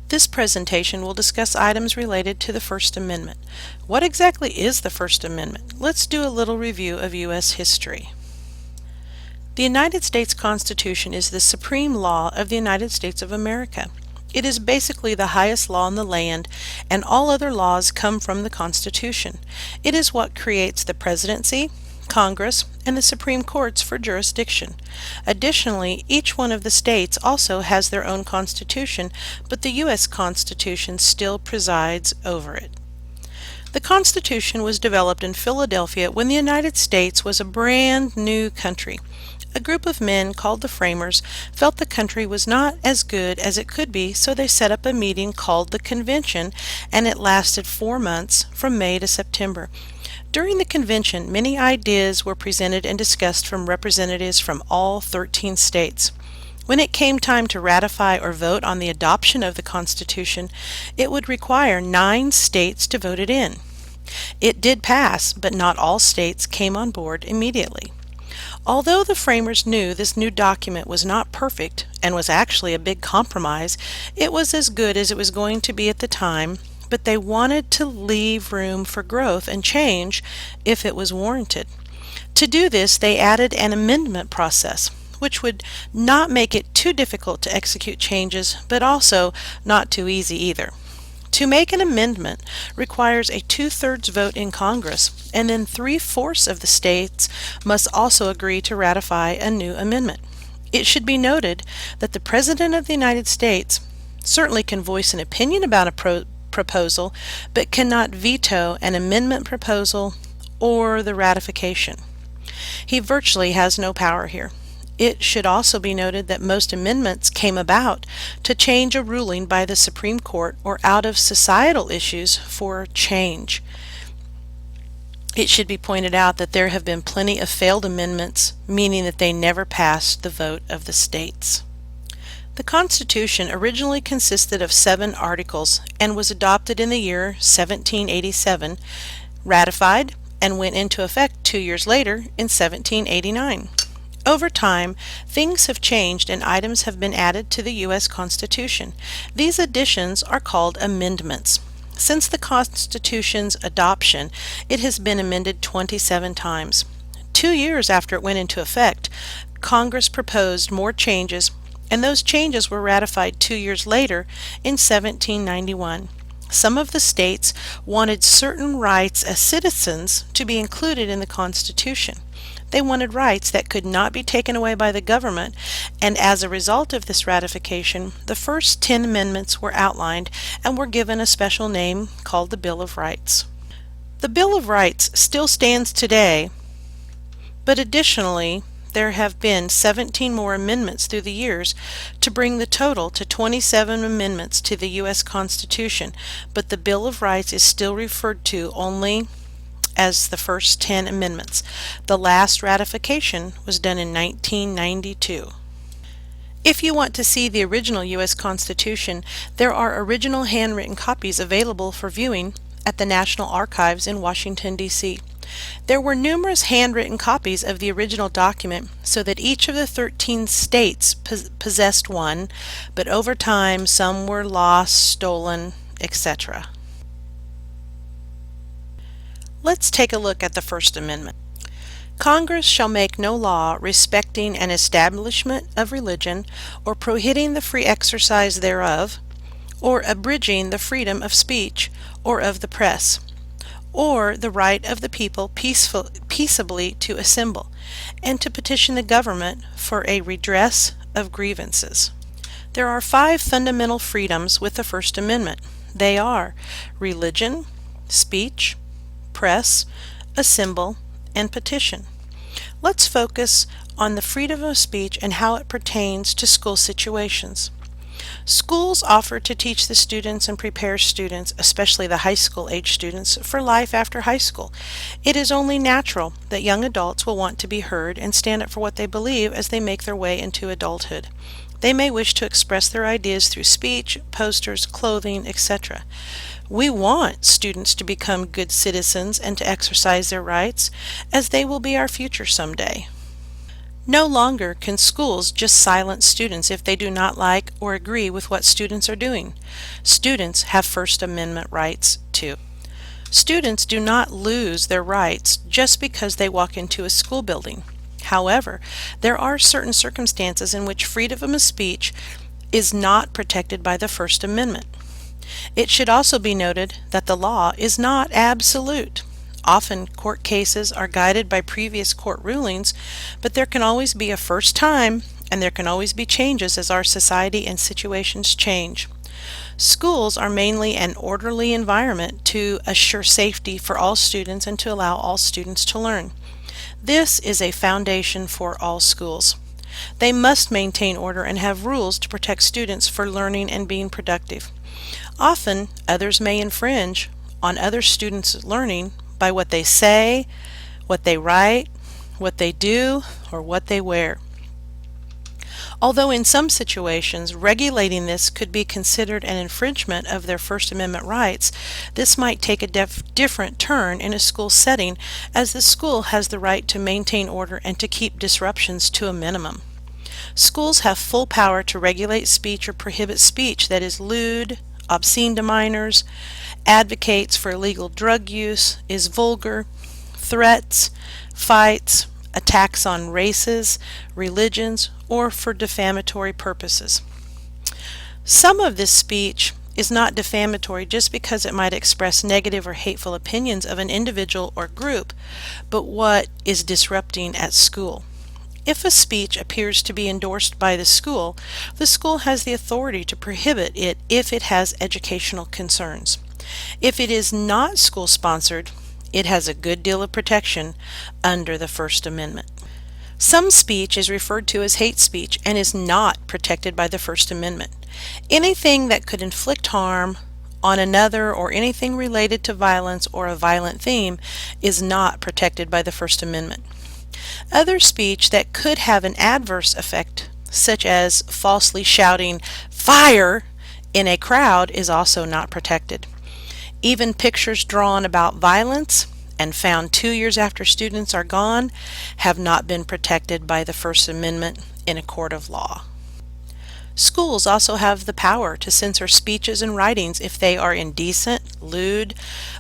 This presentation will discuss items related to the First Amendment. What exactly is the First Amendment? Let's do a little review of U.S. history. The United States Constitution is the supreme law of the United States of America. It is basically the highest law in the land, and all other laws come from the Constitution. It is what creates the presidency, Congress, and the Supreme Courts for jurisdiction. Additionally, each one of the states also has their own constitution, but the U.S. Constitution still presides over it. The Constitution was developed in Philadelphia when the United States was a brand new country. A group of men called the Framers felt the country was not as good as it could be, so they set up a meeting called the Convention, and it lasted 4 months, from May to September. During the convention, many ideas were presented and discussed from representatives from all 13 states. When it came time to ratify or vote on the adoption of the Constitution, it would require 9 states to vote it in. It did pass, but not all states came on board immediately. Although the framers knew this new document was not perfect and was actually a big compromise, it was as good as it was going to be at the time, but they wanted to leave room for growth and change if it was warranted. To do this, they added an amendment process, which would not make it too difficult to execute changes, but also not too easy either. To make an amendment requires a 2/3 vote in Congress, and then 3/4 of the states must also agree to ratify a new amendment. It should be noted that the President of the United States certainly can voice an opinion about a proposal, but cannot veto an amendment proposal or the ratification. He virtually has no power here. It should also be noted that most amendments came about to change a ruling by the Supreme Court or out of societal issues for change. It should be pointed out that there have been plenty of failed amendments, meaning that they never passed the vote of the states. The Constitution originally consisted of 7 articles and was adopted in the year 1787, ratified, and went into effect 2 years later in 1789. Over time, things have changed and items have been added to the U.S. Constitution. These additions are called amendments. Since the Constitution's adoption, it has been amended 27 times. 2 years after it went into effect, Congress proposed more changes, and those changes were ratified 2 years later in 1791. Some of the states wanted certain rights as citizens to be included in the Constitution. They wanted rights that could not be taken away by the government, and as a result of this ratification, the first 10 amendments were outlined and were given a special name called the Bill of Rights. The Bill of Rights still stands today, but additionally, there have been 17 more amendments through the years to bring the total to 27 amendments to the U.S. Constitution, but the Bill of Rights is still referred to only as the first 10 amendments. The last ratification was done in 1992. If you want to see the original U.S. Constitution, there are original handwritten copies available for viewing at the National Archives in Washington, D.C. There were numerous handwritten copies of the original document so that each of the 13 states possessed one, but over time some were lost, stolen, etc. Let's take a look at the First Amendment. Congress shall make no law respecting an establishment of religion, or prohibiting the free exercise thereof, or abridging the freedom of speech, or of the press, or the right of the people peaceably to assemble, and to petition the government for a redress of grievances. There are 5 fundamental freedoms with the First Amendment. They are religion, speech, press, assemble, and petition. Let's focus on the freedom of speech and how it pertains to school situations. Schools offer to teach the students and prepare students, especially the high school age students, for life after high school. It is only natural that young adults will want to be heard and stand up for what they believe as they make their way into adulthood. They may wish to express their ideas through speech, posters, clothing, etc. We want students to become good citizens and to exercise their rights, as they will be our future someday. No longer can schools just silence students if they do not like or agree with what students are doing. Students have First Amendment rights too. Students do not lose their rights just because they walk into a school building. However, there are certain circumstances in which freedom of speech is not protected by the First Amendment. It should also be noted that the law is not absolute. Often court cases are guided by previous court rulings, but there can always be a first time, and there can always be changes as our society and situations change. Schools are mainly an orderly environment to assure safety for all students and to allow all students to learn. This is a foundation for all schools. They must maintain order and have rules to protect students for learning and being productive. Often, others may infringe on other students' learning by what they say, what they write, what they do, or what they wear. Although in some situations regulating this could be considered an infringement of their First Amendment rights, this might take a different turn in a school setting, as the school has the right to maintain order and to keep disruptions to a minimum. Schools have full power to regulate speech or prohibit speech that is lewd, obscene to minors, advocates for illegal drug use, is vulgar, threats, fights, attacks on races, religions, or for defamatory purposes. Some of this speech is not defamatory just because it might express negative or hateful opinions of an individual or group, but what is disrupting at school. If a speech appears to be endorsed by the school has the authority to prohibit it if it has educational concerns. If it is not school-sponsored, it has a good deal of protection under the First Amendment. Some speech is referred to as hate speech and is not protected by the First Amendment. Anything that could inflict harm on another or anything related to violence or a violent theme is not protected by the First Amendment. Other speech that could have an adverse effect, such as falsely shouting "fire" in a crowd, is also not protected. Even pictures drawn about violence and found 2 years after students are gone have not been protected by the First Amendment in a court of law. Schools also have the power to censor speeches and writings if they are indecent, lewd,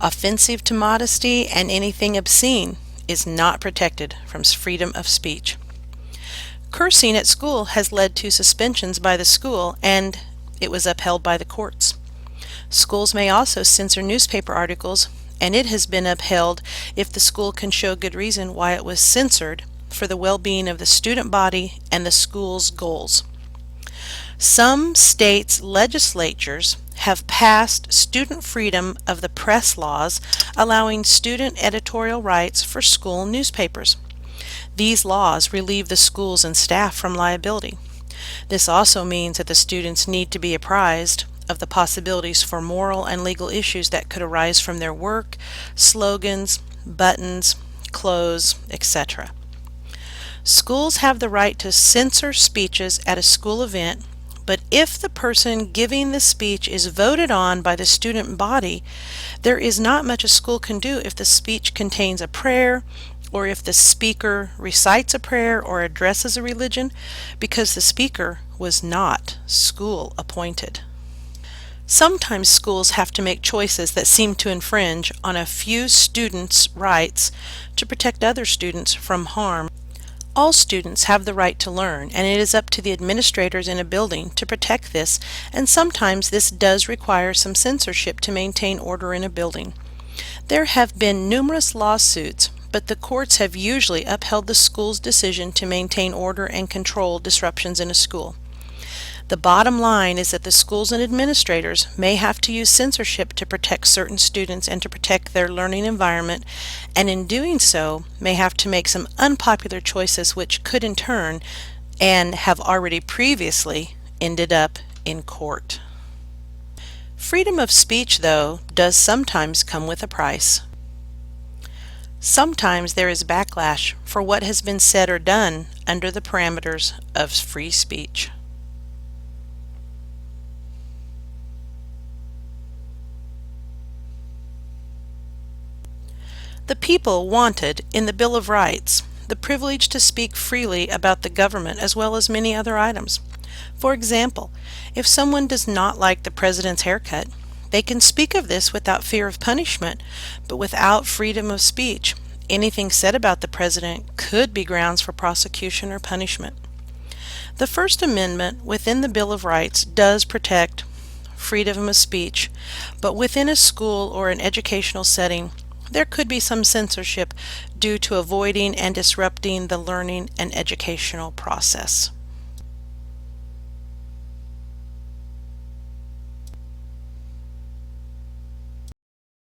offensive to modesty, and anything obscene is not protected from freedom of speech. Cursing at school has led to suspensions by the school, and it was upheld by the courts. Schools may also censor newspaper articles, and it has been upheld if the school can show good reason why it was censored for the well-being of the student body and the school's goals. Some states' legislatures have passed student freedom of the press laws, allowing student editorial rights for school newspapers. These laws relieve the schools and staff from liability. This also means that the students need to be apprised of the possibilities for moral and legal issues that could arise from their work, slogans, buttons, clothes, etc. Schools have the right to censor speeches at a school event, but if the person giving the speech is voted on by the student body, there is not much a school can do if the speech contains a prayer or if the speaker recites a prayer or addresses a religion, because the speaker was not school appointed. Sometimes schools have to make choices that seem to infringe on a few students' rights to protect other students from harm. All students have the right to learn, and it is up to the administrators in a building to protect this, and sometimes this does require some censorship to maintain order in a building. There have been numerous lawsuits, but the courts have usually upheld the school's decision to maintain order and control disruptions in a school. The bottom line is that the schools and administrators may have to use censorship to protect certain students and to protect their learning environment, and in doing so may have to make some unpopular choices which could in turn, and have already previously, ended up in court. Freedom of speech, though, does sometimes come with a price. Sometimes there is backlash for what has been said or done under the parameters of free speech. The people wanted in the Bill of Rights the privilege to speak freely about the government as well as many other items. For example, if someone does not like the president's haircut, they can speak of this without fear of punishment, but without freedom of speech, anything said about the president could be grounds for prosecution or punishment. The First Amendment within the Bill of Rights does protect freedom of speech, but within a school or an educational setting, there could be some censorship due to avoiding and disrupting the learning and educational process.